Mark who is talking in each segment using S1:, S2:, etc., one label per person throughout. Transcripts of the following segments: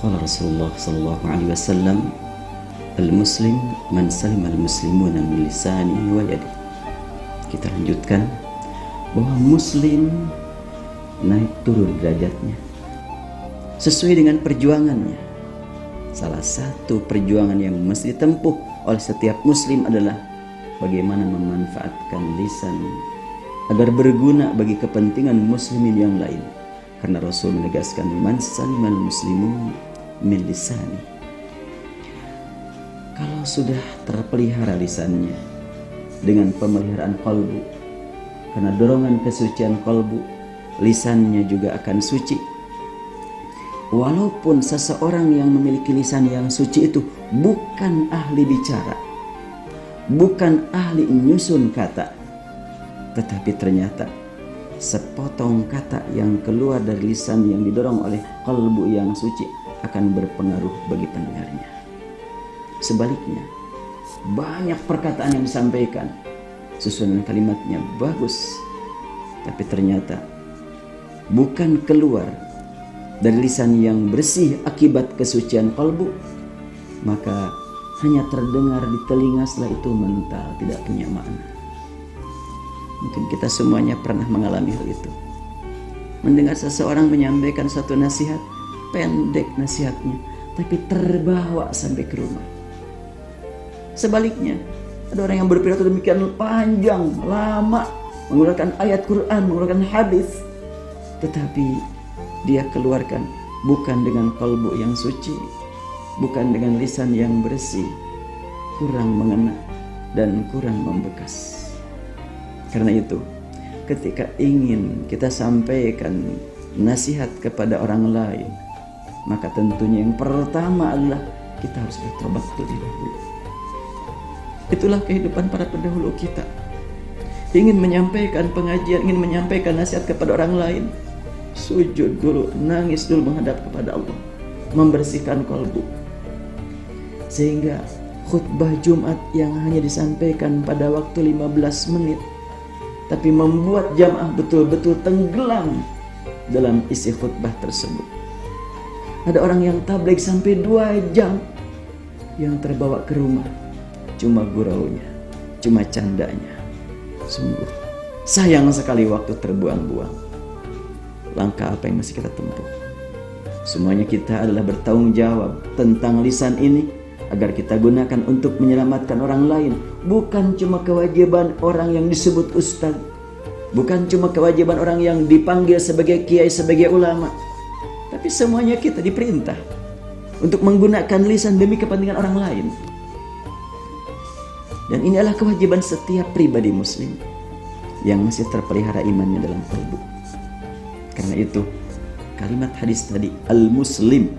S1: Qala Rasulullah sallallahu alaihi wasallam, al-muslim man salima al-muslimuna min lisanihi wa yadihi. Kita lanjutkan bahwa muslim naik turun derajatnya sesuai dengan perjuangannya. Salah satu perjuangan yang mesti ditempuh oleh setiap muslim adalah bagaimana memanfaatkan lisan agar berguna bagi kepentingan muslimin yang lain. Karena Rasul menegaskan man salimal muslimun min lisani. Kalau sudah terpelihara lisannya dengan pemeliharaan qalbu, karena dorongan kesucian qalbu, lisannya juga akan suci. Walaupun seseorang yang memiliki lisan yang suci itu bukan ahli bicara, bukan ahli nyusun kata, tetapi ternyata sepotong kata yang keluar dari lisan yang didorong oleh qalbu yang suci akan berpengaruh bagi pendengarnya. Sebaliknya, banyak perkataan yang disampaikan, susunan kalimatnya bagus, tapi ternyata bukan keluar dari lisan yang bersih akibat kesucian kalbu, maka hanya terdengar di telinga, setelah itu mental, tidak punya makna. Mungkin kita semuanya pernah mengalami hal itu. Mendengar seseorang menyampaikan satu nasihat, pendek nasihatnya, tapi terbawa sampai ke rumah. Sebaliknya, ada orang yang berpidato demikian panjang, lama, menggunakan ayat Quran, menggunakan hadis, tetapi dia keluarkan bukan dengan kalbu yang suci, bukan dengan lisan yang bersih, kurang mengena dan kurang membekas. Karena itu, ketika ingin kita sampaikan nasihat kepada orang lain, maka tentunya yang pertama adalah kita harus bertobat terlebih dahulu. Itulah kehidupan para pendahulu kita. Ingin menyampaikan pengajian, ingin menyampaikan nasihat kepada orang lain, sujud dulu, nangis dulu menghadap kepada Allah, membersihkan kalbu. Sehingga khutbah Jumat yang hanya disampaikan pada waktu 15 menit, tapi membuat jamaah betul-betul tenggelam dalam isi khutbah tersebut. Ada orang yang tabligh sampai 2 jam, yang terbawa ke rumah cuma guraunya, cuma candanya. Sungguh sayang sekali waktu terbuang-buang. Langkah apa yang masih kita tempuh? Semuanya kita adalah bertanggung jawab tentang lisan ini agar kita gunakan untuk menyelamatkan orang lain. Bukan cuma kewajiban orang yang disebut ustaz, bukan cuma kewajiban orang yang dipanggil sebagai kiai, sebagai ulama, tapi semuanya kita diperintah untuk menggunakan lisan demi kepentingan orang lain. Dan ini adalah kewajiban setiap pribadi muslim yang masih terpelihara imannya dalam kalbu. Karena itu, kalimat hadis tadi, al-muslim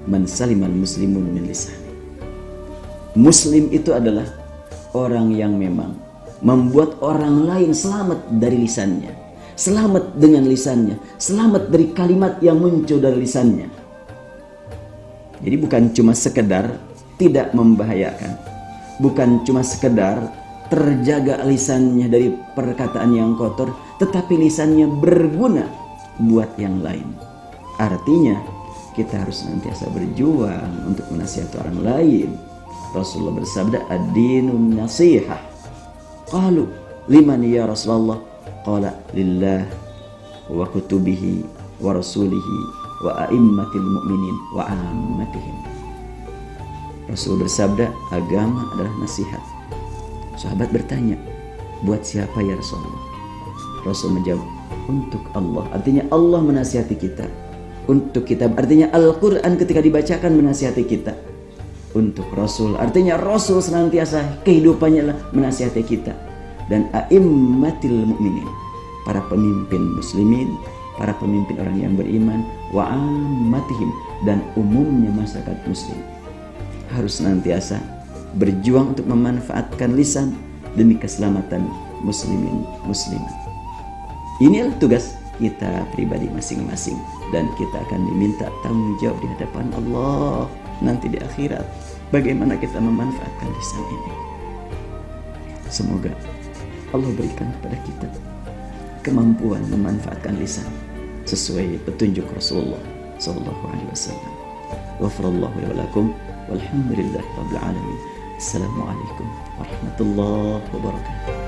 S1: man salimal muslimun min lisan. Muslim itu adalah orang yang memang membuat orang lain selamat dari lisannya, selamat dengan lisannya, selamat dari kalimat yang muncul dari lisannya. Jadi bukan cuma sekedar tidak membahayakan, bukan cuma sekedar terjaga lisannya dari perkataan yang kotor, tetapi lisannya berguna buat yang lain. Artinya kita harus senantiasa berjuang untuk menasihati orang lain. Rasulullah bersabda, ad-dinun nasihah. Qalu liman ya Rasulullah? Qala lillah wa kutubihi wa rasulihi wa a'immatil mu'minin wa ammatihim. Rasul bersabda, agama adalah nasihat. Sahabat bertanya, buat siapa ya Rasulullah? Rasul menjawab, untuk Allah. Artinya Allah menasihati kita. Untuk kita, artinya Al-Quran ketika dibacakan menasihati kita. Untuk Rasul, artinya Rasul senantiasa kehidupannya adalah menasihati kita. Dan a'immatil mu'minin, para pemimpin muslimin, para pemimpin orang yang beriman, wa ammatihim, dan umumnya masyarakat muslim, harus senantiasa berjuang untuk memanfaatkan lisan demi keselamatan muslimin muslimat. Inilah tugas kita pribadi masing-masing, dan kita akan diminta tanggung jawab di hadapan Allah nanti di akhirat, bagaimana kita memanfaatkan lisan ini. Semoga Allah berikan kepada kita kemampuan memanfaatkan lisan sesuai petunjuk Rasulullah SAW. Ghafarallahu li wa lakum walhamdulillahi rabbil alamin. Assalamualaikum warahmatullahi wabarakatuh.